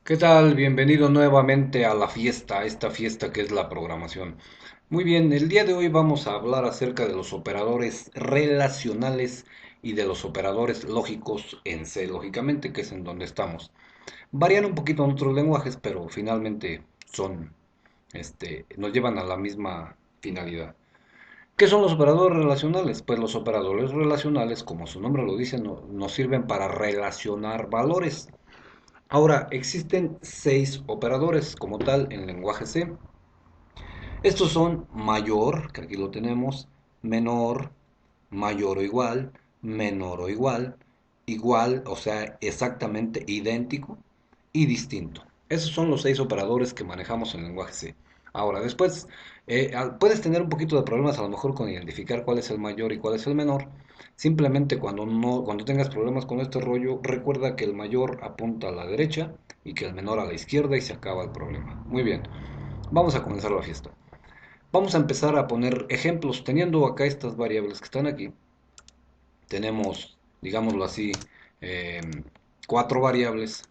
¿Qué tal? Bienvenido nuevamente a la fiesta, a esta fiesta que es la programación. Muy bien, el día de hoy vamos a hablar acerca de los operadores relacionales y de los operadores lógicos en C, lógicamente, que es en donde estamos. Varían un poquito en otros lenguajes, pero finalmente nos llevan a la misma finalidad. ¿Qué son los operadores relacionales? Pues los operadores relacionales, como su nombre lo dice, nos sirven para relacionar valores. Ahora, existen seis operadores como tal en lenguaje C. Estos son mayor, que aquí lo tenemos, menor, mayor o igual, menor o igual, igual, o sea, exactamente idéntico y distinto. Esos son los seis operadores que manejamos en lenguaje C. Ahora, después, puedes tener un poquito de problemas a lo mejor con identificar cuál es el mayor y cuál es el menor. Simplemente cuando tengas problemas con este rollo, recuerda que el mayor apunta a la derecha y que el menor a la izquierda y se acaba el problema. Muy bien, vamos a comenzar la fiesta. Vamos a empezar a poner ejemplos teniendo acá estas variables que están aquí. Tenemos, digámoslo así, eh, cuatro variables,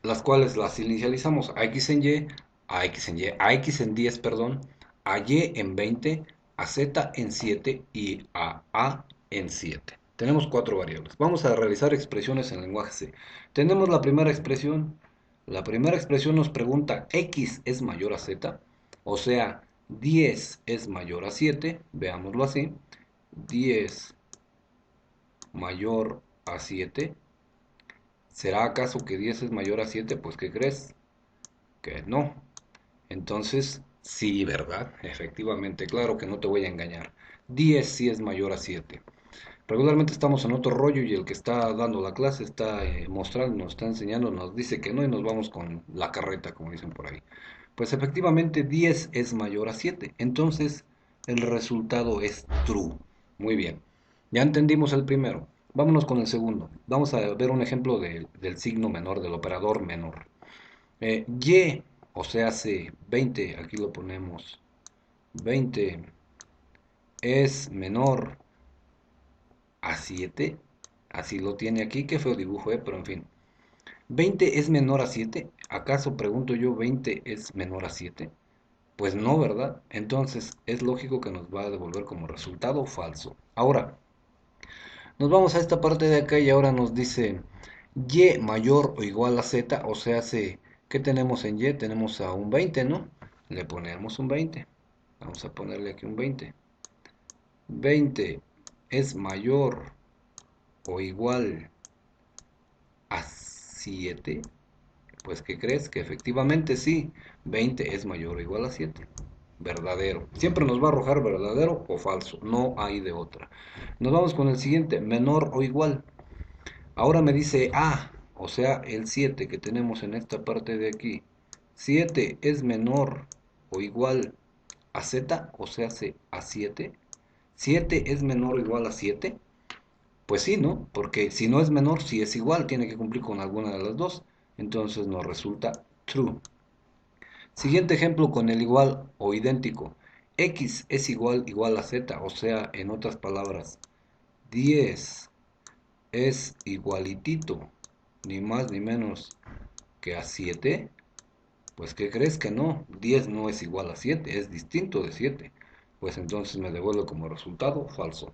las cuales las inicializamos a x en y, a x en 10, perdón, a y en 20, a z en 7 y a en 7. Tenemos cuatro variables. Vamos a realizar expresiones en lenguaje C. Tenemos la primera expresión. La primera expresión nos pregunta, ¿x es mayor a z? O sea, 10 es mayor a 7, veámoslo así. 10 mayor a 7. ¿Será acaso que 10 es mayor a 7? Pues ¿qué crees? Que no. Entonces, sí, ¿verdad? Efectivamente, claro que no te voy a engañar. 10 sí es mayor a 7. Regularmente estamos en otro rollo y el que está dando la clase está mostrando, nos está enseñando, nos dice que no y nos vamos con la carreta, como dicen por ahí. Pues efectivamente 10 es mayor a 7. Entonces, el resultado es true. Muy bien. Ya entendimos el primero. Vámonos con el segundo. Vamos a ver un ejemplo del signo menor, del operador menor. Y, o sea, hace 20, aquí lo ponemos, 20 es menor a 7, así lo tiene aquí, qué feo dibujo, pero en fin. 20 es menor a 7, ¿acaso pregunto yo 20 es menor a 7? Pues no, ¿verdad? Entonces es lógico que nos va a devolver como resultado falso. Ahora, nos vamos a esta parte de acá y ahora nos dice y mayor o igual a z, o sea, ¿qué tenemos en y? Tenemos a un 20, ¿no? Le ponemos un 20. Vamos a ponerle aquí un 20. 20 es mayor o igual a 7. Pues ¿qué crees? Que efectivamente sí, 20 es mayor o igual a 7. Verdadero. Siempre nos va a arrojar verdadero o falso, no hay de otra. Nos vamos con el siguiente, menor o igual. Ahora me dice A, o sea, el 7 que tenemos en esta parte de aquí. 7 es menor o igual a Z, o sea, a 7. 7 es menor o igual a 7. Pues sí, ¿no? Porque si no es menor, si es igual, tiene que cumplir con alguna de las dos. Entonces nos resulta true. Siguiente ejemplo con el igual o idéntico. X es igual a Z, o sea, en otras palabras, 10 es igualitito, ni más ni menos que a 7. Pues ¿qué crees que no? 10 no es igual a 7, es distinto de 7. Pues entonces me devuelve como resultado falso.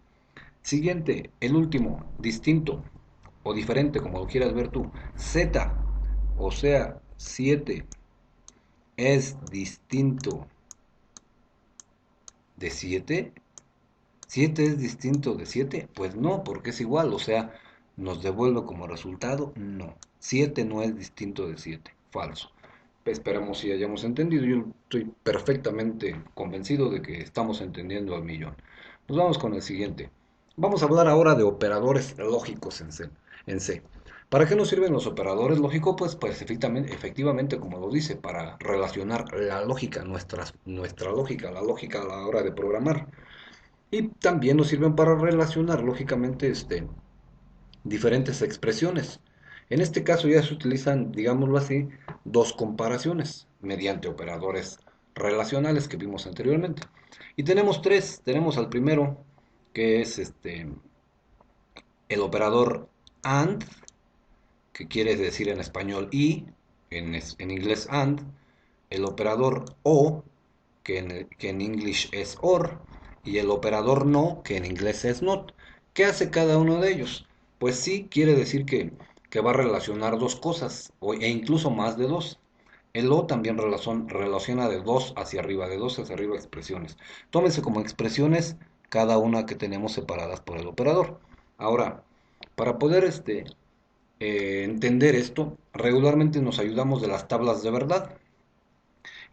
Siguiente, el último, distinto o diferente, como lo quieras ver tú. Z, o sea, 7 es distinto de 7. 7 es distinto de 7. Pues no, porque es igual, o sea, nos devuelve como resultado no. 7 no es distinto de 7. Falso. Esperamos si hayamos entendido. Yo estoy perfectamente convencido de que estamos entendiendo al millón. Nos vamos con el siguiente. Vamos a hablar ahora de operadores lógicos en C. ¿Para qué nos sirven los operadores lógicos? Pues efectivamente, como lo dice, para relacionar la lógica, nuestra lógica, la lógica a la hora de programar. Y también nos sirven para relacionar, lógicamente, diferentes expresiones. En este caso ya se utilizan, digámoslo así, dos comparaciones mediante operadores relacionales que vimos anteriormente. Y tenemos tres. Tenemos al primero, que es el operador AND, que quiere decir en español y. en inglés and, el operador o, que en English es or, y el operador no, que en inglés es not. ¿Qué hace cada uno de ellos? Pues sí, quiere decir que va a relacionar dos cosas, e incluso más de dos. El o también relaciona de dos hacia arriba, de dos hacia arriba expresiones. Tómense como expresiones cada una que tenemos separadas por el operador. Ahora, para poder entender esto, regularmente nos ayudamos de las tablas de verdad.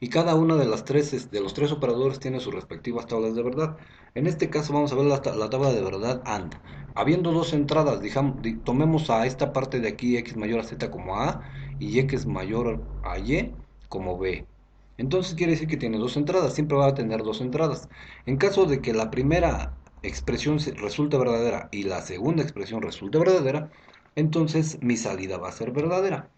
Y cada una de las de los tres operadores tiene sus respectivas tablas de verdad. En este caso vamos a ver la tabla de verdad AND. Habiendo dos entradas, tomemos a esta parte de aquí x mayor a z como A y x mayor a y como B. Entonces quiere decir que tiene dos entradas, siempre va a tener dos entradas. En caso de que la primera expresión resulte verdadera y la segunda expresión resulte verdadera, entonces mi salida va a ser verdadera.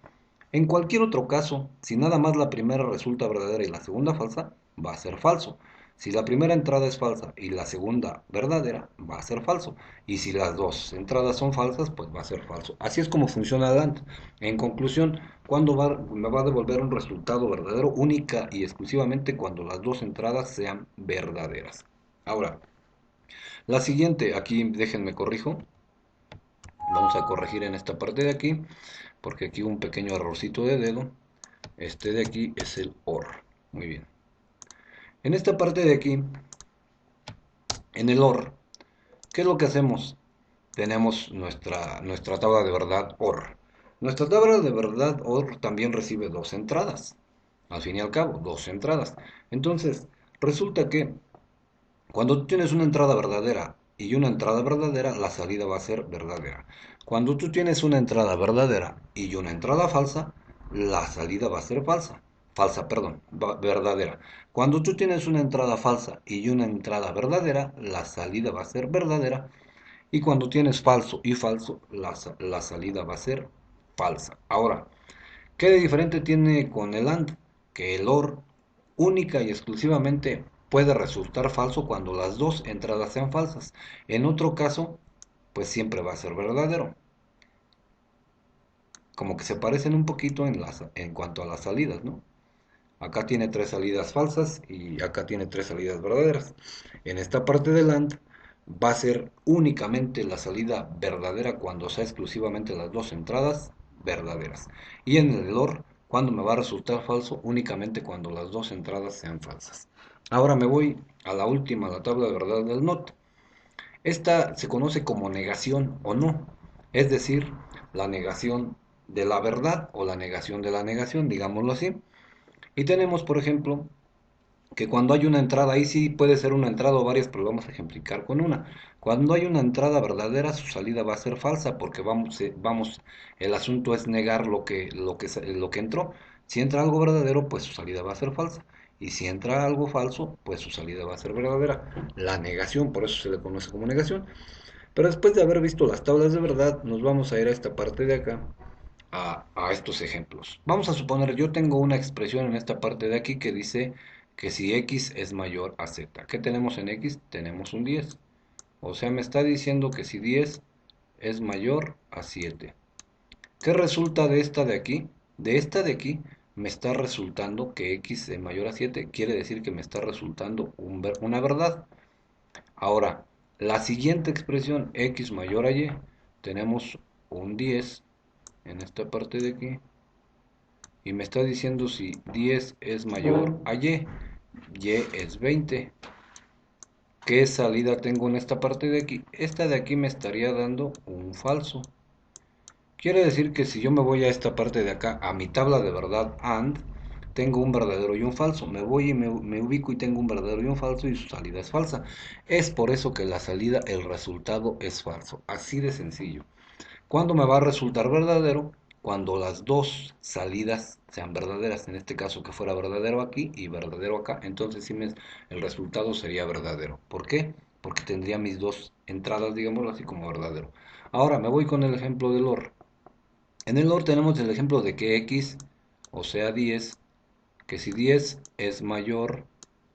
En cualquier otro caso, si nada más la primera resulta verdadera y la segunda falsa, va a ser falso. Si la primera entrada es falsa y la segunda verdadera, va a ser falso. Y si las dos entradas son falsas, pues va a ser falso. Así es como funciona el AND. En conclusión, me va a devolver un resultado verdadero única y exclusivamente cuando las dos entradas sean verdaderas. Ahora, la siguiente, aquí déjenme corrijo. Vamos a corregir en esta parte de aquí, porque aquí hubo un pequeño errorcito de dedo. Este de aquí es el OR. Muy bien. En esta parte de aquí, en el OR, ¿qué es lo que hacemos? Tenemos nuestra tabla de verdad OR. Nuestra tabla de verdad OR también recibe dos entradas. Al fin y al cabo, dos entradas. Entonces, resulta que cuando tú tienes una entrada verdadera y una entrada verdadera, la salida va a ser verdadera. Cuando tú tienes una entrada verdadera y una entrada falsa, la salida va a ser falsa. Falsa, perdón, verdadera. Cuando tú tienes una entrada falsa y una entrada verdadera, la salida va a ser verdadera. Y cuando tienes falso y falso, la salida va a ser falsa. Ahora, ¿qué de diferente tiene con el AND? Que el OR única y exclusivamente puede resultar falso cuando las dos entradas sean falsas. En otro caso, pues siempre va a ser verdadero. Como que se parecen un poquito en cuanto a las salidas, ¿no? Acá tiene tres salidas falsas y acá tiene tres salidas verdaderas. En esta parte del AND va a ser únicamente la salida verdadera cuando sea exclusivamente las dos entradas verdaderas. Y en el OR, cuando me va a resultar falso, únicamente cuando las dos entradas sean falsas. Ahora me voy a la última, la tabla de verdad del NOT. Esta se conoce como negación o no, es decir, la negación de la verdad o la negación de la negación, digámoslo así. Y tenemos, por ejemplo, que cuando hay una entrada, ahí sí puede ser una entrada o varias, pero vamos a ejemplificar con una. Cuando hay una entrada verdadera, su salida va a ser falsa, porque el asunto es negar lo que entró. Si entra algo verdadero, pues su salida va a ser falsa. Y si entra algo falso, pues su salida va a ser verdadera. La negación, por eso se le conoce como negación. Pero después de haber visto las tablas de verdad, nos vamos a ir a esta parte de acá, a estos ejemplos. Vamos a suponer, yo tengo una expresión en esta parte de aquí que dice que si x es mayor a z. ¿Qué tenemos en x? Tenemos un 10. O sea, me está diciendo que si 10 es mayor a 7. ¿Qué resulta de esta de aquí? De esta de aquí me está resultando que x es mayor a 7. Quiere decir que me está resultando una verdad. Ahora, la siguiente expresión, x mayor a y, tenemos un 10 en esta parte de aquí. Y me está diciendo si 10 es mayor a y es 20. ¿Qué salida tengo en esta parte de aquí? Esta de aquí me estaría dando un falso. Quiere decir que si yo me voy a esta parte de acá, a mi tabla de verdad AND, tengo un verdadero y un falso. Me voy y me ubico y tengo un verdadero y un falso y su salida es falsa. Es por eso que la salida, el resultado es falso. Así de sencillo. ¿Cuándo me va a resultar verdadero? Cuando las dos salidas sean verdaderas. En este caso que fuera verdadero aquí y verdadero acá. Entonces el resultado sería verdadero. ¿Por qué? Porque tendría mis dos entradas, digámoslo así, como verdadero. Ahora me voy con el ejemplo del OR. En el OR tenemos el ejemplo de que x, o sea 10, que si 10 es mayor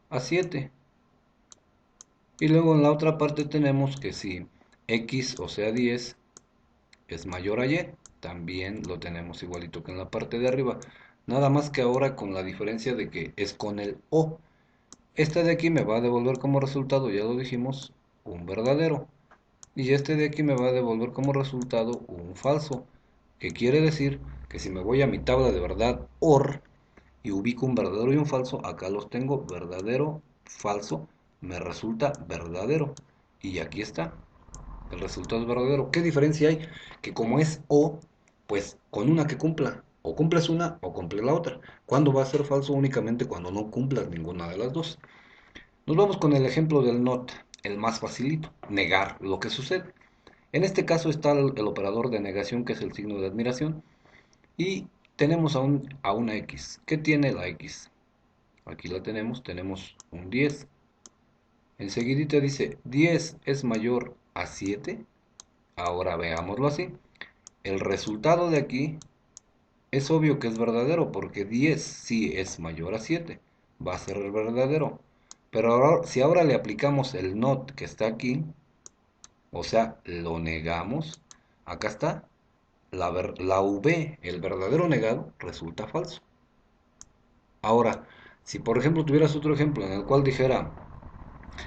a 7. Y luego en la otra parte tenemos que si x, o sea 10, es mayor a y, también lo tenemos igualito que en la parte de arriba. nada más que ahora con la diferencia de que es con el o. Este de aquí me va a devolver como resultado, ya lo dijimos, un verdadero. Y este de aquí me va a devolver como resultado un falso. Que quiere decir que si me voy a mi tabla de verdad OR y ubico un verdadero y un falso, acá los tengo verdadero, falso, me resulta verdadero. Y aquí está, el resultado es verdadero. ¿Qué diferencia hay? Que como es O, pues con una que cumpla, o cumples una o cumple la otra. ¿Cuándo va a ser falso? Únicamente cuando no cumplas ninguna de las dos. Nos vamos con el ejemplo del not, el más facilito, negar lo que sucede. En este caso está el operador de negación, que es el signo de admiración, y tenemos a una X. ¿Qué tiene la X? Aquí la tenemos un 10. Enseguidita dice, 10 es mayor a 7. Ahora veámoslo así. El resultado de aquí es obvio que es verdadero, porque 10 sí es mayor a 7. Va a ser el verdadero. Pero ahora, si ahora le aplicamos el not que está aquí, o sea, lo negamos, acá está, la V, el verdadero negado, resulta falso. Ahora, si por ejemplo tuvieras otro ejemplo en el cual dijera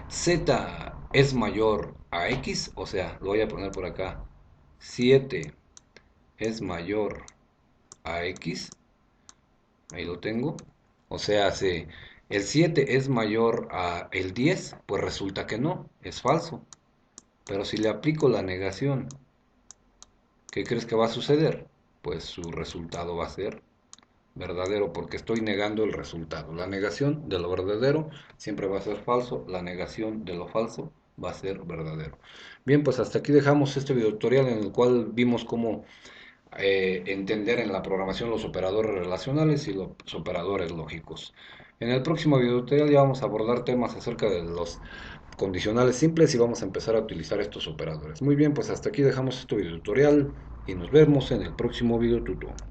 Z es mayor a X, o sea, lo voy a poner por acá, 7 es mayor a X, ahí lo tengo, o sea, si el 7 es mayor a el 10, pues resulta que no, es falso. Pero si le aplico la negación, ¿qué crees que va a suceder? Pues su resultado va a ser verdadero, porque estoy negando el resultado. La negación de lo verdadero siempre va a ser falso, la negación de lo falso va a ser verdadero. Bien, pues hasta aquí dejamos este video tutorial en el cual vimos cómo entender en la programación los operadores relacionales y los operadores lógicos. En el próximo video tutorial ya vamos a abordar temas acerca de los condicionales simples y vamos a empezar a utilizar estos operadores. Muy bien, pues hasta aquí dejamos este video tutorial y nos vemos en el próximo video tutorial.